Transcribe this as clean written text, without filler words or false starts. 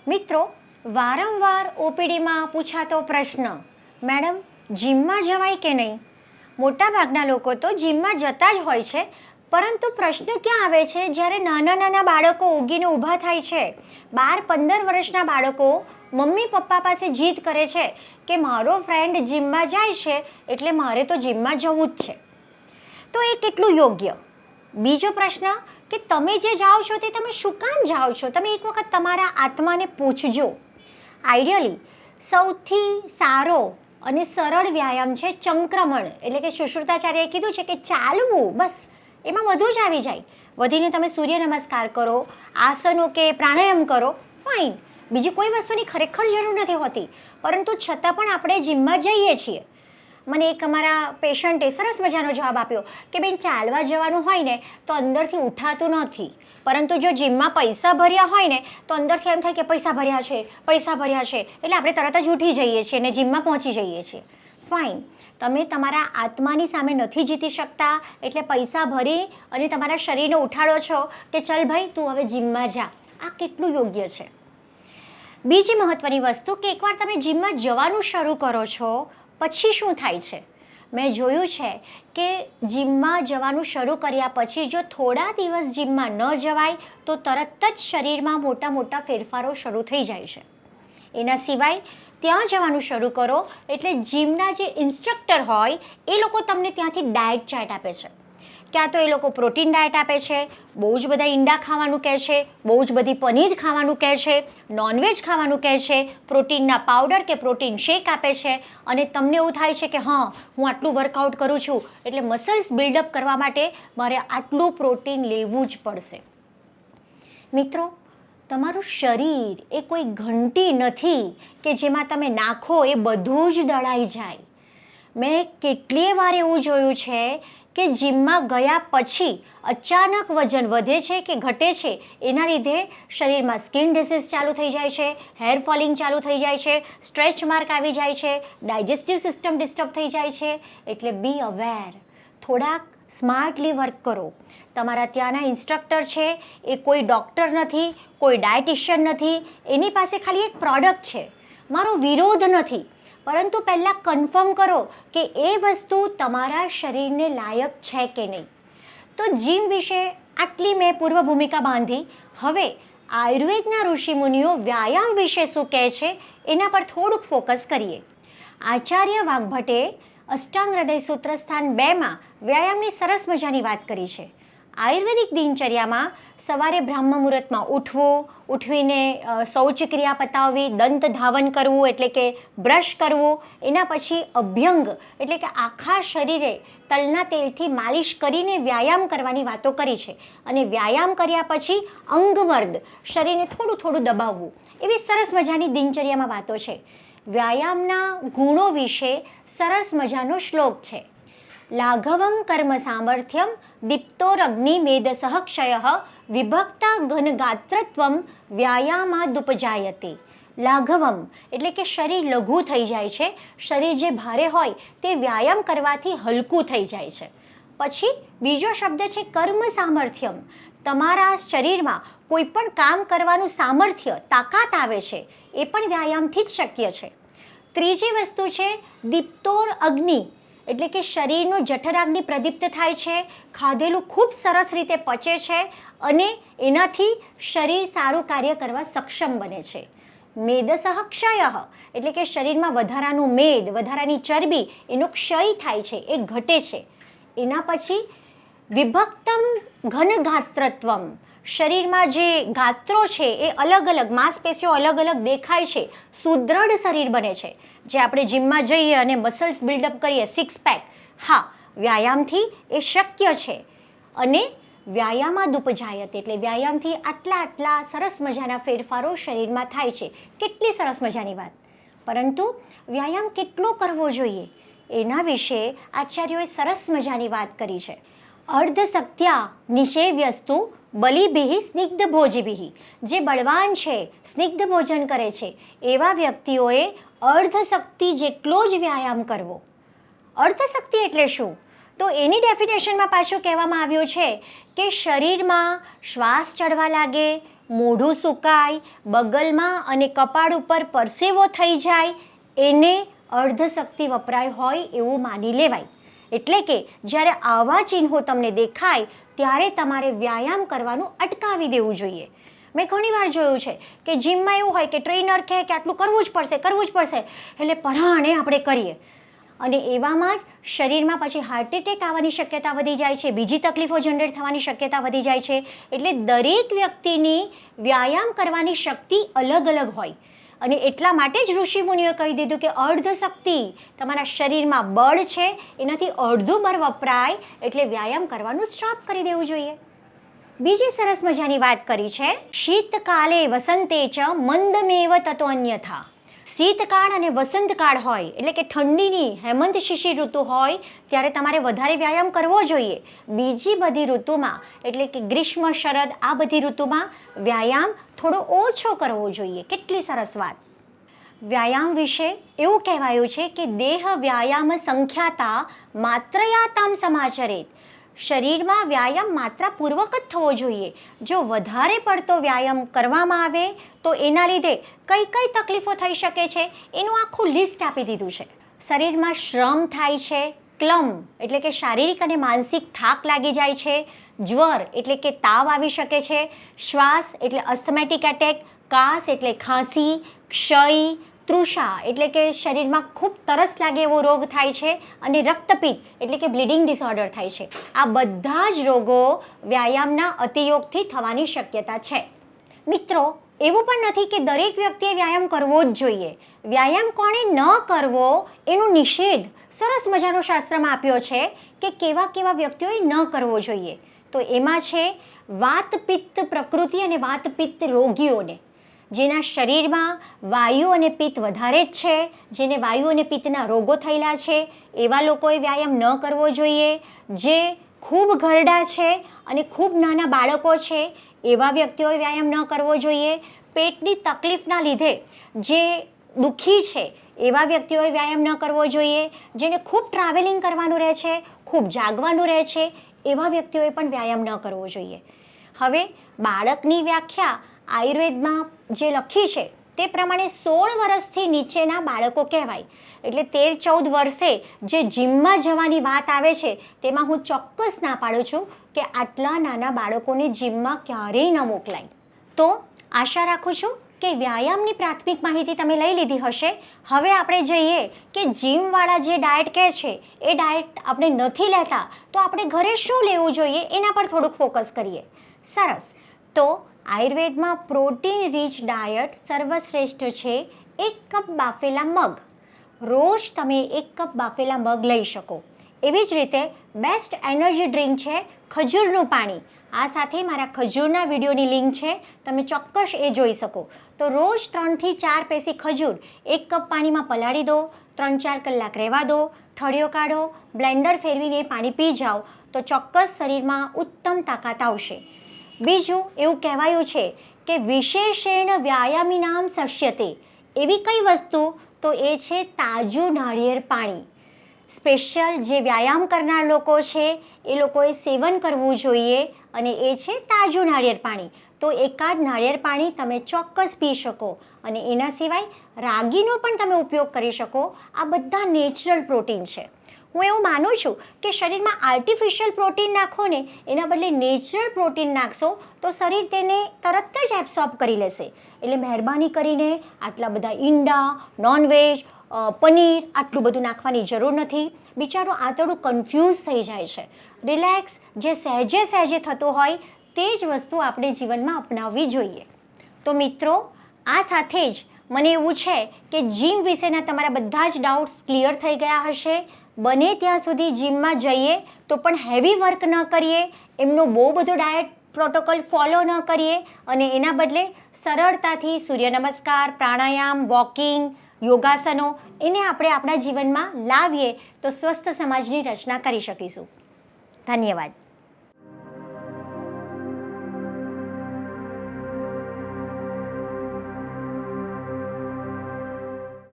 મિત્રો, વારંવાર ઓપીડીમાં પૂછાતો પ્રશ્ન, મેડમ જીમમાં જવાય કે નહીં? મોટાભાગના લોકો તો જીમમાં જતા જ હોય છે, પરંતુ પ્રશ્ન ક્યાં આવે છે જ્યારે નાના નાના બાળકો ઉગીને ઊભા થાય છે, 12-15 વર્ષના બાળકો મમ્મી પપ્પા પાસે જીદ કરે છે કે મારો ફ્રેન્ડ જીમમાં જાય છે એટલે મારે તો જીમમાં જવું જ છે. તો એ કેટલું યોગ્ય? બીજો પ્રશ્ન કે તમે જે જાઓ છો તે તમે શું કામ જાઓ છો? તમે એક વખત તમારા આત્માને પૂછજો. આઈડિયલી સૌથી સારો અને સરળ વ્યાયામ છે ચંક્રમણ, એટલે કે સુશ્રુતાચાર્યએ કીધું છે કે ચાલવું, બસ એમાં બધું જ આવી જાય. વધીને તમે સૂર્ય નમસ્કાર કરો, આસનો કે પ્રાણાયામ કરો, ફાઇન, બીજી કોઈ વસ્તુની ખરેખર જરૂર નથી હોતી. પરંતુ છતાં પણ આપણે જીમમાં જઈએ છીએ. મને એક અમારા પેશન્ટે સરસ મજાનો જવાબ આપ્યો કે બેન, ચાલવા જવાનું હોય ને તો અંદરથી ઉઠાતું નથી, પરંતુ જો જીમમાં પૈસા ભર્યા હોય ને તો અંદરથી એમ થાય કે પૈસા ભર્યા છે, એટલે આપણે તરત જ ઉઠી જઈએ છીએ અને જીમમાં પહોંચી જઈએ છીએ. ફાઇન, તમે તમારા આત્માની સામે નથી જીતી શકતા એટલે પૈસા ભરી અને તમારા શરીરને ઉઠાડો છો કે ચલ ભાઈ તું હવે જીમમાં જા. આ કેટલું યોગ્ય છે? બીજી મહત્વની વસ્તુ કે એકવાર તમે જીમમાં જવાનું શરૂ કરો છો પછી શું થાય છે? મેં જોયું છે કે જીમમાં જવાનું શરૂ કર્યા પછી જો થોડા દિવસ જીમમાં ન જવાય તો તરત જ શરીરમાં મોટા મોટા ફેરફારો શરૂ થઈ જાય છે. એના સિવાય ત્યાં જવાનું શરૂ કરો એટલે જીમના જે ઇન્સ્ટ્રક્ટર હોય એ લોકો તમને ત્યાંથી ડાયટ ચાર્ટ આપે છે. ક્યાં તો એ લોકો પ્રોટીન ડાયટ આપે છે, બહુ જ બધા ઈંડા ખાવાનું કહે છે, બહુ જ બધી પનીર ખાવાનું કહે છે, નોનવેજ ખાવાનું કહે છે, પ્રોટીનના પાવડર કે પ્રોટીન શેક આપે છે, અને તમને એવું થાય છે કે હા, હું આટલું વર્કઆઉટ કરું છું એટલે મસલ્સ બિલ્ડઅપ કરવા માટે મારે આટલું પ્રોટીન લેવું જ પડશે. મિત્રો, તમારું શરીર એ કોઈ ઘંટી નથી કે જેમાં તમે નાખો એ બધું જ દળાઈ જાય. મેં કેટલીય વાર એવું જોયું છે કે જીમમાં ગયા પછી અચાનક વજન વધે છે કે ઘટે છે, એના લીધે શરીરમાં સ્કિન ડિસીઝ ચાલુ થઈ જાય છે, હેર ફોલિંગ ચાલુ થઈ જાય છે, સ્ટ્રેચ માર્ક આવી જાય છે, ડાયજેસ્ટિવ સિસ્ટમ ડિસ્ટર્બ થઈ જાય છે. એટલે બી અવેર, થોડાક સ્માર્ટલી વર્ક કરો. તમારા ત્યાંના ઇન્સ્ટ્રક્ટર છે એ કોઈ ડૉક્ટર નથી, કોઈ ડાયટિશિયન નથી, એની પાસે ખાલી એક પ્રોડક્ટ છે. મારો વિરોધ નથી, પરંતુ પહેલાં કન્ફર્મ કરો કે એ વસ્તુ તમારા શરીરને લાયક છે કે નહીં. તો જીમ વિશે આટલી મેં પૂર્વ ભૂમિકા બાંધી. હવે આયુર્વેદના ઋષિમુનિઓ વ્યાયામ વિશે શું કહે છે એના પર થોડુંક ફોકસ કરીએ. આચાર્ય વાઘભટ્ટે અષ્ટાંગ હૃદય સૂત્ર સ્થાન 2માં વ્યાયામની સરસ મજાની વાત કરી છે. આયુર્વેદિક દિનચર્યામાં સવારે બ્રાહ્મ મુહૂર્તમાં ઉઠવું, ઉઠવીને શૌચક્રિયા પતાવવી, દંત ધાવન કરવું એટલે કે બ્રશ કરવું, એના પછી અભ્યંગ એટલે કે આખા શરીરે તલના તેલથી માલિશ કરીને વ્યાયામ કરવાની વાતો કરી છે. અને વ્યાયામ કર્યા પછી અંગમર્દ, શરીરને થોડું થોડું દબાવવું, એવી સરસ મજાની દિનચર્યામાં વાતો છે. વ્યાયામના ગુણો વિશે સરસ મજાનો શ્લોક છે. લાઘવમ કર્મ સામર્થ્યમ દીપ્તોરગ્નિ મેદસઃ ક્ષય વિભક્તા ઘનગાત્રત્વમ વ્યાયામાદુપજાયતે. લાઘવમ એટલે કે શરીર લઘુ થઈ જાય છે, શરીર જે ભારે હોય તે વ્યાયામ કરવાથી હલકું થઈ જાય છે. પછી બીજો શબ્દ છે કર્મ સામર્થ્યમ, તમારા શરીરમાં કોઈ પણ કામ કરવાનું સામર્થ્ય, તાકાત આવે છે, એ પણ વ્યાયામથી જ શક્ય છે. ત્રીજી વસ્તુ છે દીપ્તોર અગ્નિ, એટલે કે શરીરનું જઠરાગ્નિ પ્રદીપ્ત થાય છે, ખાધેલું ખૂબ સરસ રીતે પચે છે અને એનાથી શરીર સારું કાર્ય કરવા સક્ષમ બને છે. મેદસઃ ક્ષય એટલે કે શરીરમાં વધારાનું મેદ, વધારાની ચરબી, એનો ક્ષય થાય છે, એ ઘટે છે. એના પછી વિભક્તમ ઘનગાત્રત્વમ, શરીરમાં જે ગાત્રો છે એ અલગ અલગ, માંસપેશીઓ અલગ અલગ દેખાય છે, સુદૃઢ શરીર બને છે. જે આપણે જીમમાં જઈએ અને મસલ્સ બિલ્ડઅપ કરીએ, સિક્સ પેક, હા, વ્યાયામથી એ શક્ય છે. અને વ્યાયામાદુપજાયતે એટલે વ્યાયામથી આટલા સરસ મજાના ફેરફારો શરીરમાં થાય છે. કેટલી સરસ મજાની વાત! પરંતુ વ્યાયામ કેટલો કરવો જોઈએ એના વિશે આચાર્યોએ સરસ મજાની વાત કરી છે. અર્ધશક્ત્યા નિષેવ્યસ્તુ બલિભિઃ સ્નિગ્ધ ભોજિભિઃ, જે બળવાન છે, સ્નિગ્ધ ભોજન કરે છે, એવા વ્યક્તિઓએ અર્ધશક્તિ જેટલો જ વ્યાયામ કરવો. અર્ધશક્તિ એટલે શું? તો એની ડેફિનેશનમાં પાછું કહેવામાં આવ્યું છે કે શરીરમાં શ્વાસ ચડવા લાગે, મોઢું સુકાય, બગલમાં અને કપાળ ઉપર પરસેવો થઈ જાય, એને અર્ધશક્તિ વપરાય હોય એવું માની લેવાય. એટલે કે જ્યારે આવા ચિહ્નો તમને દેખાય ત્યારે તમારે વ્યાયામ કરવાનું અટકાવી દેવું જોઈએ. મેં ઘણીવાર જોયું છે કે જીમમાં એવું હોય કે ટ્રેનર કહે કે આટલું કરવું જ પડશે એટલે પરાણે આપણે કરીએ અને એવામાં જ શરીરમાં પછી હાર્ટ એટેક આવવાની શક્યતા વધી જાય છે, બીજી તકલીફો જનરેટ થવાની શક્યતા વધી જાય છે. એટલે દરેક વ્યક્તિની વ્યાયામ કરવાની શક્તિ અલગ અલગ હોય અને એટલા માટે જ ઋષિમુનિઓએ કહી દીધું કે અર્ધશક્તિ, તમારા શરીરમાં બળ છે એનાથી અડધું બળ વપરાય એટલે વ્યાયામ કરવાનું સ્ટોપ કરી દેવું જોઈએ. બીજી સરસ મજાની વાત કરી છે, શીતકાલે વસંતે ચ મંદમેવ તતો અન્યથા. શીતકાળ અને વસંતકાળ હોય એટલે કે ઠંડીની હેમંત શિશિર ઋતુ હોય ત્યારે તમારે વધારે વ્યાયામ કરવો જોઈએ. બીજી બધી ઋતુમાં એટલે કે ગ્રીષ્મ, શરદ આ બધી ઋતુમાં વ્યાયામ થોડો ઓછો કરવો જોઈએ. કેટલી સરસ વાત. વ્યાયામ વિશે એવું કહેવાયું છે કે દેહ વ્યાયામ સંખ્યાતા માત્રયાતામ સમાચરેત. શરીરમાં વ્યાયામ માત્રાપૂર્વક જ થવો જોઈએ. જો વધારે પડતો વ્યાયામ કરવામાં આવે તો એના લીધે કઈ કઈ તકલીફો થઈ શકે છે એનું આખું લિસ્ટ આપી દીધું છે. શરીરમાં શ્રમ થાય છે, ક્લમ એટલે કે શારીરિક અને માનસિક થાક લાગી જાય છે, જ્વર એટલે કે તાવ આવી શકે છે, શ્વાસ એટલે અસ્થમેટિક એટેક, કાસ એટલે ખાંસી, ક્ષય, તૃષા એટલે કે શરીરમાં ખૂબ તરસ લાગે એવો રોગ થાય છે અને રક્તપિત્ત એટલે કે બ્લીડિંગ ડિસઓર્ડર થાય છે. આ બધા જ રોગો વ્યાયામના અતિયોગથી થવાની શક્યતા છે. મિત્રો, એવું પણ નથી કે દરેક વ્યક્તિએ વ્યાયામ કરવો જ જોઈએ. વ્યાયામ કોણે ન કરવો એનો નિષેધ સરસ મજાનો શાસ્ત્રમાં આપ્યો છે કે કેવા કેવા વ્યક્તિઓએ ન કરવો જોઈએ. તો એમાં છે વાતપિત્ત પ્રકૃતિ અને વાતપિત્ત રોગીઓને, જેના શરીરમાં વાયુ અને પિત્ત વધારે જ છે, જેને વાયુ અને પિત્તના રોગો થયેલા છે એવા લોકોએ વ્યાયામ ન કરવો જોઈએ. જે ખૂબ ઘરડા છે અને ખૂબ નાના બાળકો છે એવા વ્યક્તિઓએ વ્યાયામ ન કરવો જોઈએ. પેટની તકલીફના લીધે જે દુઃખી છે એવા વ્યક્તિઓએ વ્યાયામ ન કરવો જોઈએ. જેને ખૂબ ટ્રાવેલિંગ કરવાનું રહે છે, ખૂબ જાગવાનું રહે છે એવા વ્યક્તિઓએ પણ વ્યાયામ ન કરવો જોઈએ. હવે બાળકની વ્યાખ્યા આયુર્વેદમાં જે લખી છે તે પ્રમાણે 16 વર્ષથી નીચેના બાળકો કહેવાય. એટલે 13-14 વર્ષે જે જીમમાં જવાની વાત આવે છે તેમાં હું ચોક્કસ ના પાડું છું કે આટલા નાના બાળકોને જીમમાં ક્યારેય ન મોકલાય. તો આશા રાખું છું કે વ્યાયામની પ્રાથમિક માહિતી તમે લઈ લીધી હશે. હવે આપણે જઈએ કે જીમવાળા જે ડાયટ કહે છે એ ડાયટ આપણે નથી લેતા તો આપણે ઘરે શું લેવું જોઈએ એના પર થોડુંક ફોકસ કરીએ. સરસ. તો આયુર્વેદમાં પ્રોટીન રીચ ડાયટ સર્વશ્રેષ્ઠ છે. 1 કપ બાફેલા મગ, રોજ તમે 1 કપ બાફેલા મગ લઈ શકો. એવી જ રીતે બેસ્ટ એનર્જી ડ્રિંક છે ખજૂરનું પાણી. આ સાથે મારા ખજૂરના વિડીયોની લિંક છે, તમે ચોક્કસ એ જોઈ શકો. તો રોજ 3 થી 4 પેસી ખજૂર 1 કપ પાણીમાં પલાળી દો, 3-4 કલાક રહેવા દો, ઠળિયો કાઢો, બ્લેન્ડર ફેરવીને પાણી પી જાઓ તો ચોક્કસ શરીરમાં ઉત્તમ તાકાત આવશે. બીજું એવું કહેવાયું છે કે વિશેષેણ વ્યાયામિનામ શસ્યતે. એવી કઈ વસ્તુ? તો એ છે તાજું નાળિયેર પાણી. સ્પેશિયલ જે વ્યાયામ કરનાર લોકો છે એ લોકોએ સેવન કરવું જોઈએ અને એ છે તાજું નાળિયેર પાણી. તો એકાદ નાળિયેર પાણી તમે ચોક્કસ પી શકો અને એના સિવાય રાગીનો પણ તમે ઉપયોગ કરી શકો. આ બધા નેચરલ પ્રોટીન છે. હું એવું માનું છું કે શરીરમાં આર્ટિફિશિયલ પ્રોટીન નાખો ને એના બદલે નેચરલ પ્રોટીન નાખશો તો શરીર તેને તરત જ એબ્સોર્બ કરી લેશે. એટલે મહેરબાની કરીને આટલા બધા ઈંડા, નોનવેજ, પનીર આટલું બધું નાખવાની જરૂર નથી. બિચારું આંતરડું કન્ફ્યુઝ થઈ જાય છે. રિલેક્સ, જે સહેજે સહેજે થતું હોય તે જ વસ્તુ આપણે જીવનમાં અપનાવવી જોઈએ. તો મિત્રો, આ સાથે જ મને એવું છે કે જીમ વિશેના તમારા બધા જ ડાઉટ્સ ક્લિયર થઈ ગયા હશે. બને ત્યાં સુધી જીમમાં જઈએ તો પણ હેવી વર્ક ન કરીએ, એમનો બહુ બધો ડાયટ પ્રોટોકોલ ફોલો ન કરીએ અને એના બદલે સરળતાથી સૂર્ય નમસ્કાર, પ્રાણાયામ, વોકિંગ, યોગાસનો એને આપણે આપણા જીવનમાં લાવીએ તો સ્વસ્થ સમાજની રચના કરી શકીશું. ધન્યવાદ.